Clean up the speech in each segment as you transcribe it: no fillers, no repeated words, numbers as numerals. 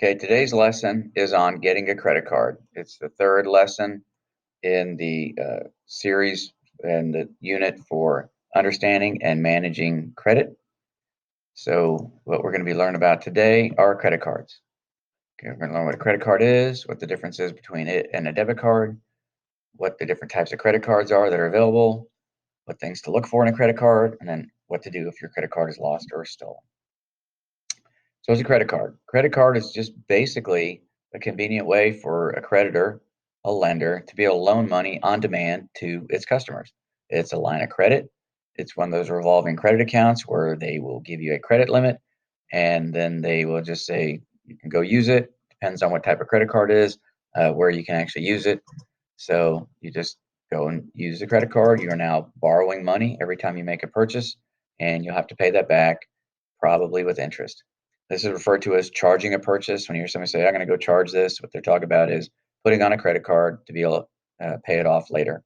Okay, today's lesson is on getting a credit card. It's the third lesson in the series and the unit for understanding and managing credit. So, what we're going to be learning about today are credit cards. Okay, we're going to learn what a credit card is, what the difference is between it and a debit card, what the different types of credit cards are that are available, what things to look for in a credit card, and then what to do if your credit card is lost or stolen. So it's a credit card. Credit card is just basically a convenient way for a creditor, a lender, to be able to loan money on demand to its customers. It's a line of credit. It's one of those revolving credit accounts where they will give you a credit limit and then they will just say you can go use it. Depends on what type of credit card it is, where you can actually use it. So you just go and use the credit card. You are now borrowing money every time you make a purchase, and you'll have to pay that back probably with interest. This is referred to as charging a purchase. When you hear somebody say, I'm going to go charge this, what they're talking about is putting on a credit card to be able to pay it off later.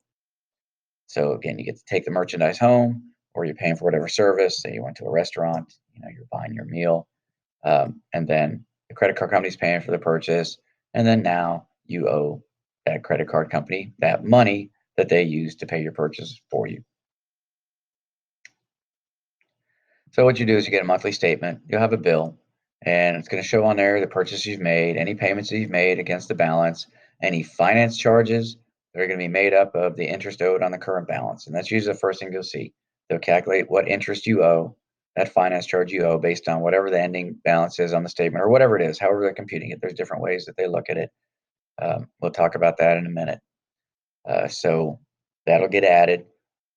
So again, you get to take the merchandise home, or you're paying for whatever service. Say you went to a restaurant, you're buying your meal, and then the credit card company's paying for the purchase, and then now you owe that credit card company that money that they used to pay your purchase for you. So what you do is you get a monthly statement. You'll have a bill, and it's going to show on there the purchases you've made, any payments that you've made against the balance, any finance charges that are going to be made up of the interest owed on the current balance. And that's usually the first thing you'll see. They'll calculate what interest you owe, that finance charge you owe, based on whatever the ending balance is on the statement or whatever it is, however they're computing it. There's different ways that they look at it. We'll talk about that in a minute. So that'll get added.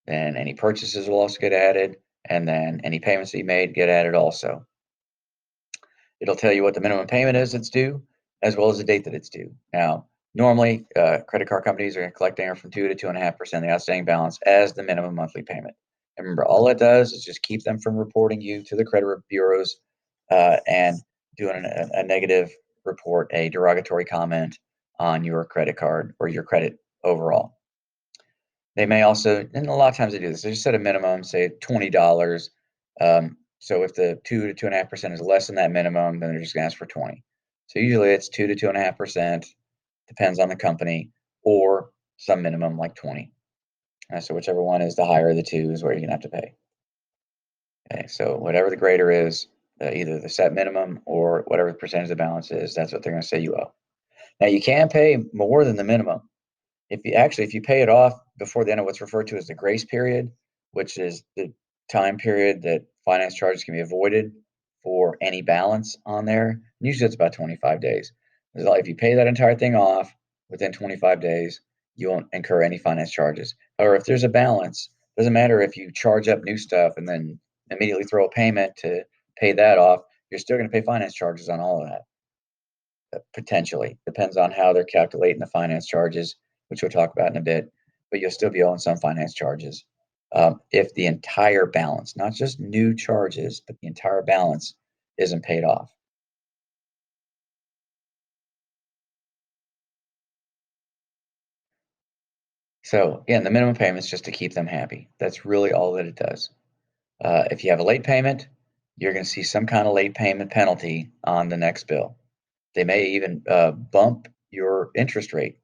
Then any purchases will also get added. And then any payments that you made get added also. It'll tell you what the minimum payment is that's due, as well as the date that it's due. Now, normally, credit card companies are going to collect anywhere from 2 to 2.5% of the outstanding balance as the minimum monthly payment. And remember, all it does is just keep them from reporting you to the credit bureaus and doing a negative report, a derogatory comment on your credit card or your credit overall. They may also, and a lot of times they do this, they just set a minimum, say $20. So if the 2 to 2.5% is less than that minimum, then they're just going to ask for 20. So usually it's 2 to 2.5%, depends on the company, or some minimum like 20. So whichever one is the higher of the two is where you're going to have to pay. Okay, so whatever the greater is, either the set minimum or whatever the percentage of the balance is, that's what they're going to say you owe. Now you can pay more than the minimum. If you pay it off before the end of what's referred to as the grace period, which is the time period that finance charges can be avoided for any balance on there, usually it's about 25 days. If you pay that entire thing off within 25 days, you won't incur any finance charges. However, if there's a balance, doesn't matter if you charge up new stuff and then immediately throw a payment to pay that off, you're still going to pay finance charges on all of that. Potentially. Depends on how they're calculating the finance charges, which we'll talk about in a bit, but you'll still be owing some finance charges. If the entire balance, not just new charges, but the entire balance isn't paid off. So again, the minimum payment is just to keep them happy. That's really all that it does. If you have a late payment, you're going to see some kind of late payment penalty on the next bill. They may even bump your interest rate.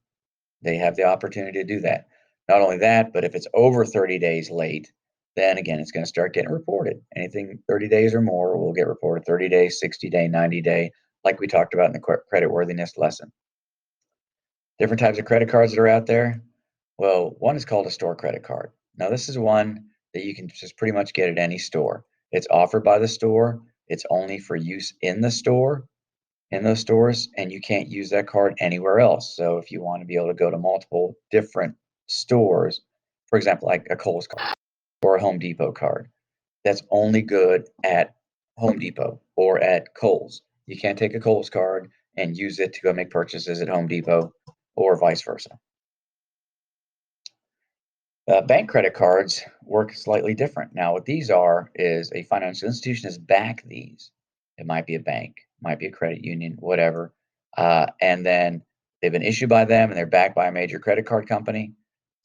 They have the opportunity to do that. Not only that, but if it's over 30 days late, then again, it's going to start getting reported. Anything 30 days or more will get reported. 30 days, 60 day, 90 day, like we talked about in the credit worthiness lesson. Different types of credit cards that are out there. Well, one is called a store credit card. Now, this is one that you can just pretty much get at any store. It's offered by the store. It's only for use in the store, in those stores, and you can't use that card anywhere else. So if you want to be able to go to multiple different stores, for example, like a Kohl's card or a Home Depot card, that's only good at Home Depot or at Kohl's. You can't take a Kohl's card and use it to go make purchases at Home Depot or vice versa. Bank credit cards work slightly different. Now, what these are is a financial institution has backed these. It might be a bank, might be a credit union, whatever. And then they've been issued by them and they're backed by a major credit card company.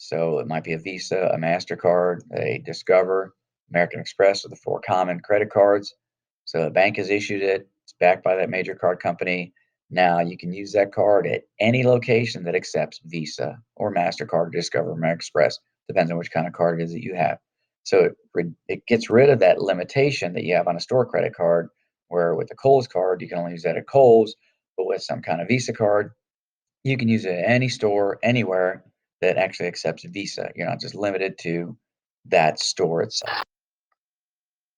So it might be a Visa, a MasterCard, a Discover, American Express, or the four common credit cards. So the bank has issued it. It's backed by that major card company. Now you can use that card at any location that accepts Visa or MasterCard, Discover, American Express. Depends on which kind of card it is that you have. So it gets rid of that limitation that you have on a store credit card, where with the Kohl's card, you can only use that at Kohl's, but with some kind of Visa card, you can use it at any store, anywhere that actually accepts Visa. You're not just limited to that store itself.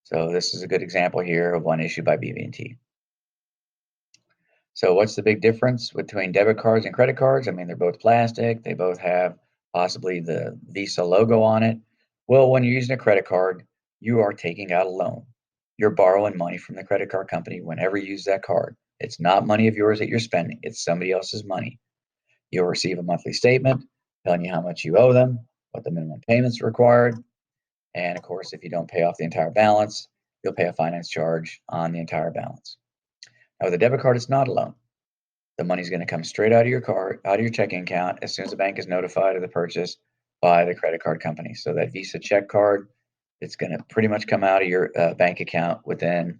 So this is a good example here of one issued by BB&T. So what's the big difference between debit cards and credit cards? I mean, they're both plastic. They both have possibly the Visa logo on it. Well, when you're using a credit card, you are taking out a loan. You're borrowing money from the credit card company whenever you use that card. It's not money of yours that you're spending. It's somebody else's money. You'll receive a monthly statement telling you how much you owe them, what the minimum payments required, and of course, if you don't pay off the entire balance, you'll pay a finance charge on the entire balance. Now, with a debit card, it's not a loan. The money's going to come straight out of your card, out of your checking account, as soon as the bank is notified of the purchase by the credit card company. So that Visa check card, it's going to pretty much come out of your bank account within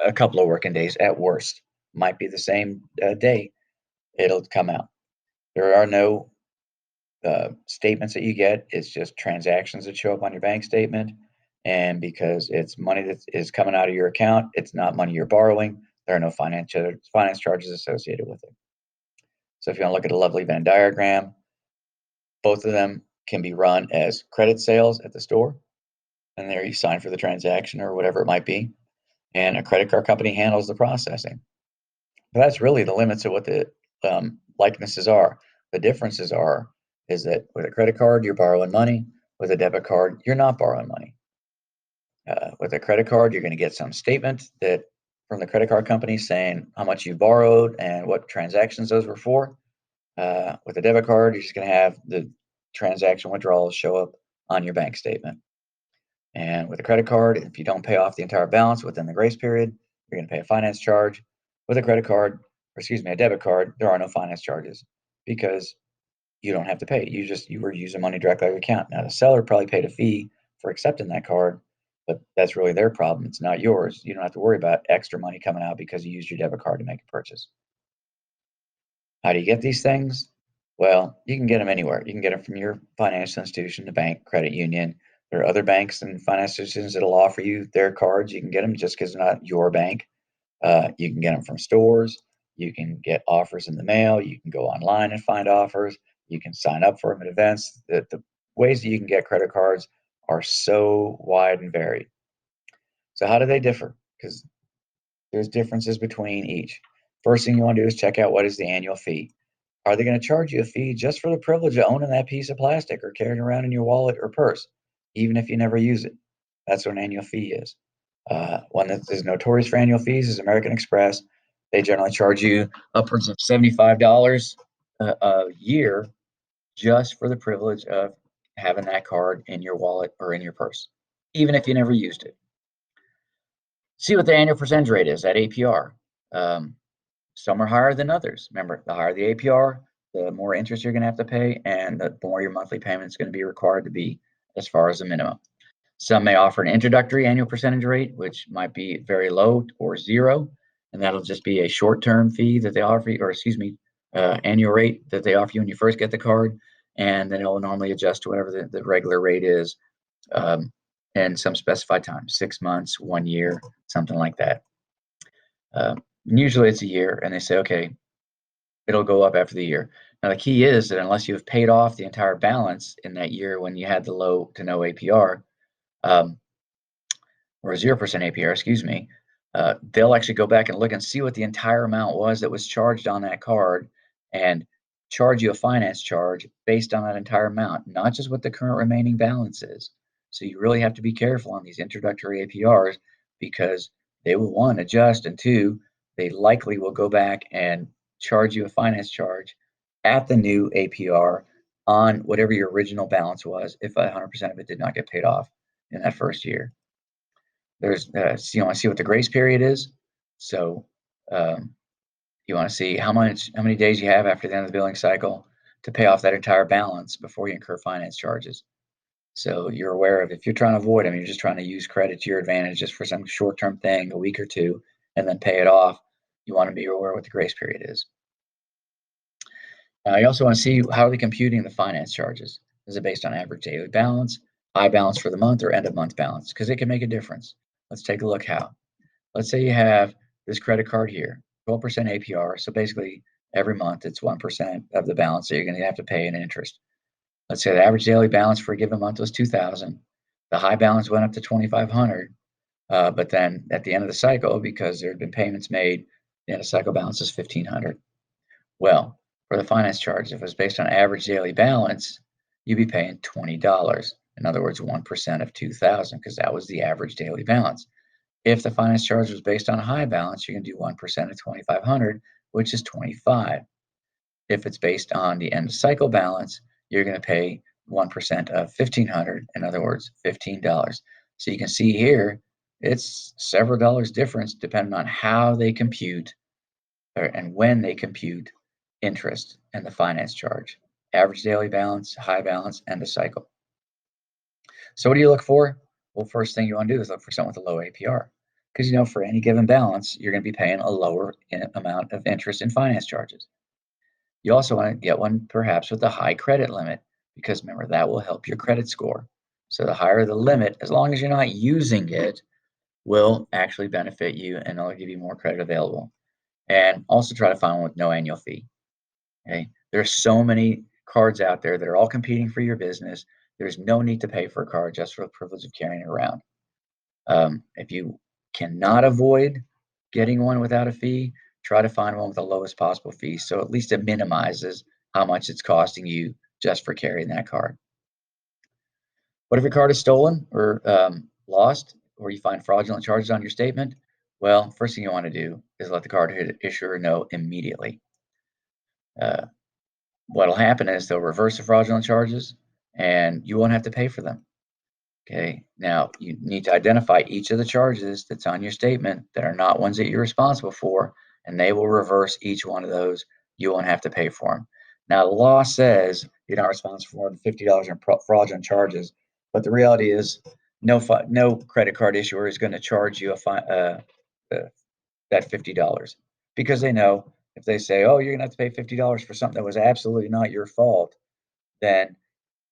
a couple of working days at worst. Might be the same day it'll come out. There are no statements that you get. It's just transactions that show up on your bank statement. And because it's money that is coming out of your account, it's not money you're borrowing. There are no finance charges associated with it. So if you want to look at a lovely Venn diagram, both of them can be run as credit sales at the store. And there you sign for the transaction or whatever it might be. And a credit card company handles the processing. But that's really the limits of what the likenesses are. The differences is that with a credit card, you're borrowing money. With a debit card, you're not borrowing money. With a credit card, you're going to get some statement that from the credit card company saying how much you borrowed and what transactions those were for. With a debit card, you're just going to have the transaction withdrawals show up on your bank statement. And with a credit card, if you don't pay off the entire balance within the grace period, you're going to pay a finance charge. With a credit card, or excuse me, a debit card, there are no finance charges because you don't have to pay. You were using money directly out of your account. Now the seller probably paid a fee for accepting that card, but that's really their problem. It's not yours. You don't have to worry about extra money coming out because you used your debit card to make a purchase. How do you get these things? Well, you can get them anywhere. You can get them from your financial institution, the bank, credit union. There are other banks and financial institutions that'll offer you their cards. You can get them just because they're not your bank. You can get them from stores. You can get offers in the mail. You can go online and find offers. You can sign up for them at events. The ways that you can get credit cards are so wide and varied. So how do they differ? Because there's differences between each. First thing you want to do is check out what is the annual fee. Are they going to charge you a fee just for the privilege of owning that piece of plastic or carrying it around in your wallet or purse, even if you never use it? That's what an annual fee is. One that is notorious for annual fees is American Express. They generally charge you upwards of $75 a year just for the privilege of having that card in your wallet or in your purse, even if you never used it. See what the annual percentage rate is, that APR. Um, some are higher than others. Remember, the higher the APR, the more interest you're going to have to pay, and the more your monthly payment is going to be required to be as far as the minimum. Some may offer an introductory annual percentage rate, which might be very low or zero, and that'll just be a short-term fee that they offer you, or excuse me, annual rate that they offer you when you first get the card, and then it'll normally adjust to whatever the regular rate is, and some specified time, 6 months, 1 year, something like that. Usually it's a year, and they say, okay, it'll go up after the year. Now, the key is that unless you've paid off the entire balance in that year when you had the low to no APR, um, or 0% APR, excuse me, they'll actually go back and look and see what the entire amount was that was charged on that card and charge you a finance charge based on that entire amount, not just what the current remaining balance is. So you really have to be careful on these introductory APRs because they will, one, adjust, and two, they likely will go back and charge you a finance charge at the new APR on whatever your original balance was if 100% of it did not get paid off in that first year. There's you want to see what the grace period is. So um, you want to see how many days you have after the end of the billing cycle to pay off that entire balance before you incur finance charges. So you're aware of if you're trying to avoid them, you're just trying to use credit to your advantage just for some short-term thing, a week or two, and then pay it off. You want to be aware what the grace period is. You also want to see how are they computing the finance charges. Is it based on average daily balance, high balance for the month, or end of month balance? Because it can make a difference. Let's take a look how. Let's say you have this credit card here, 12% APR. So basically, every month it's 1% of the balance that you're going to have to pay in interest. Let's say the average daily balance for a given month was 2,000. The high balance went up to 2,500. But then at the end of the cycle, because there had been payments made, the end of cycle balance is 1,500. Well, for the finance charge, if it was based on average daily balance, you'd be paying $20. In other words, 1% of 2,000, because that was the average daily balance. If the finance charge was based on a high balance, you can do 1% of 2,500, which is 25. If it's based on the end of cycle balance, you're going to pay 1% of 1,500, in other words, $15. So you can see here, it's several dollars difference depending on how they compute and when they compute interest and the finance charge. Average daily balance, high balance, end of cycle. So what do you look for? Well, first thing you want to do is look for something with a low APR. Because for any given balance, you're going to be paying a lower amount of interest in finance charges. You also want to get one perhaps with a high credit limit, because remember, that will help your credit score. So the higher the limit, as long as you're not using it, will actually benefit you and it'll give you more credit available. And also try to find one with no annual fee. Okay. There's so many cards out there that are all competing for your business. There's no need to pay for a card just for the privilege of carrying it around. If you cannot avoid getting one without a fee, try to find one with the lowest possible fee. So at least it minimizes how much it's costing you just for carrying that card. What if your card is stolen or lost, or you find fraudulent charges on your statement? Well, first thing you want to do is let the card issuer know immediately. Uh, what'll happen is they'll reverse the fraudulent charges and you won't have to pay for them. Okay, now you need to identify each of the charges that's on your statement that are not ones that you're responsible for, and they will reverse each one of those. You won't have to pay for them. Now, the law says you're not responsible for more than $50 in fraudulent charges, but the reality is no credit card issuer is going to charge you uh, that $50 because they know if they say, oh, you're going to have to pay $50 for something that was absolutely not your fault, then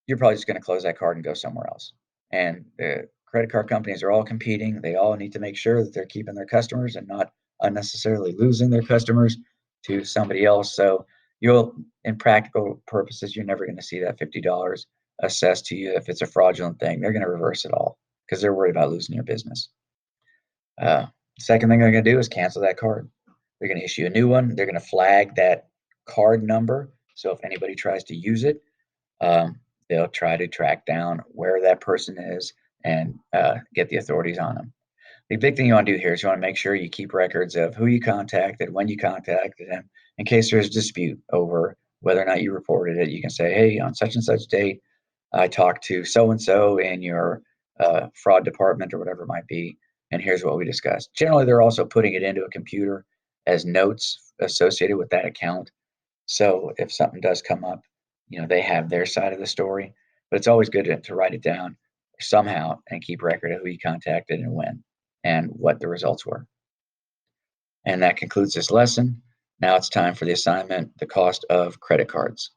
you're probably just going to close that card and go somewhere else. And the credit card companies are all competing. They all need to make sure that they're keeping their customers and not unnecessarily losing their customers to somebody else. So in practical purposes, you're never going to see that $50 assessed to you if it's a fraudulent thing. They're going to reverse it all because they're worried about losing your business. Uh, Second thing they're going to do is cancel that card. They're going to issue a new one. They're going to flag that card number. So if anybody tries to use it, um, they'll try to track down where that person is and get the authorities on them. The big thing you want to do here is you want to make sure you keep records of who you contacted, when you contacted them, in case there's a dispute over whether or not you reported it. You can say, hey, on such and such date, I talked to so and so in your fraud department or whatever it might be, and here's what we discussed. Generally, they're also putting it into a computer as notes associated with that account. So if something does come up, they have their side of the story, but it's always good to write it down somehow and keep record of who you contacted and when and what the results were. And that concludes this lesson. Now it's time for the assignment, the cost of credit cards.